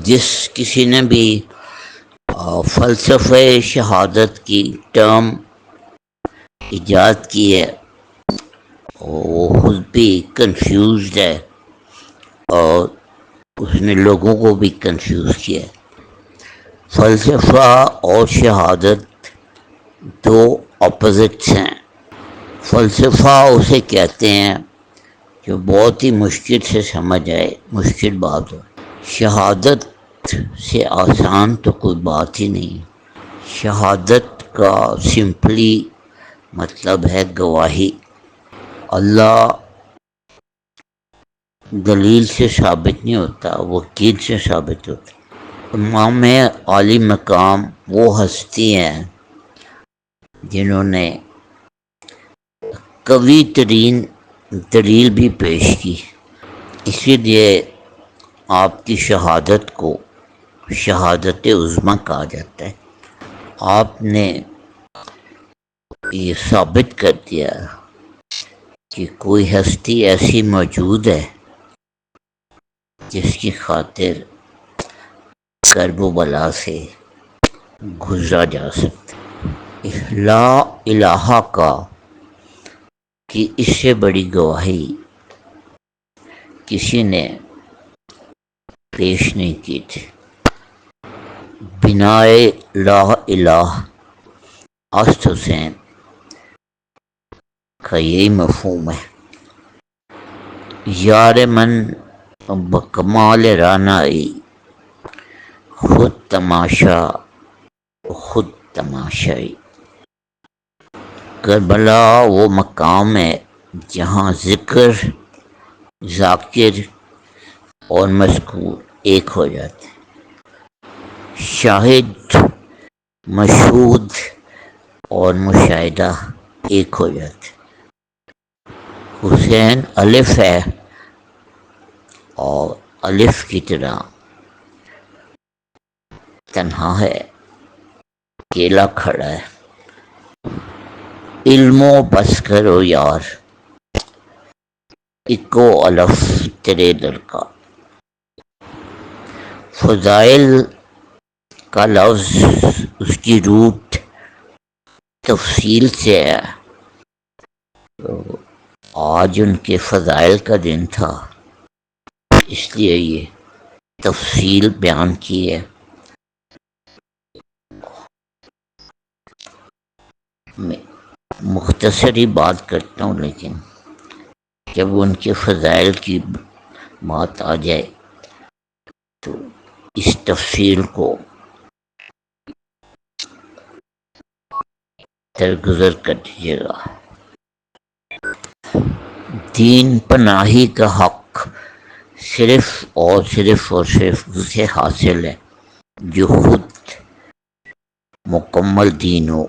جس کسی نے بھی فلسفہ شہادت کی ٹرم ایجاد کی ہے وہ خود بھی کنفیوزڈ ہے اور اس نے لوگوں کو بھی کنفیوز کیا ہے۔ فلسفہ اور شہادت دو اپوزٹس ہیں۔ فلسفہ اسے کہتے ہیں جو بہت ہی مشکل سے سمجھ آئے، مشکل بات ہو۔ شہادت سے آسان تو کوئی بات ہی نہیں۔ شہادت کا سمپلی مطلب ہے گواہی۔ اللہ دلیل سے ثابت نہیں ہوتا، وکیل سے ثابت ہوتا۔ امام عالی مقام وہ ہستی ہیں جنہوں نے قوی ترین دلیل بھی پیش کی، اسی لیے آپ کی شہادت کو شہادت عظمیٰ کہا جاتا ہے۔ آپ نے یہ ثابت کر دیا کہ کوئی ہستی ایسی موجود ہے جس کی خاطر کرب و بلا سے گزرا جا سکتا۔ لا الہ کا کہ اس سے بڑی گواہی کسی نے پیش نہیں کی تھی۔ بنائے لا الہ اسد حسین کا یہی مفہوم ہے۔ یار من بکمال رانائی خود تماشا خود تماشائی۔ کربلا وہ مقام ہے جہاں ذکر، ذاکر اور مذکور ایک ہو جاتے ہیں، شاہد، مشہود اور مشاہدہ ایک ہو جاتے ہیں۔ حسین الف ہے اور الف کی طرح تنہا ہے، اکیلا کھڑا ہے۔ علمو بس کرو یار اکو الف تیرے لڑکا۔ فضائل کا لفظ اس کی روٹ تفصیل سے ہے، تو آج ان کے فضائل کا دن تھا اس لیے یہ تفصیل بیان کی ہے۔ میں مختصر ہی بات کرتا ہوں، لیکن جب ان کے فضائل کی بات آ جائے تو اس تفصیل کو درگزر کر دیجیے گا۔ دین پناہی کا حق صرف اور صرف اسے حاصل ہے جو خود مکمل دین ہو۔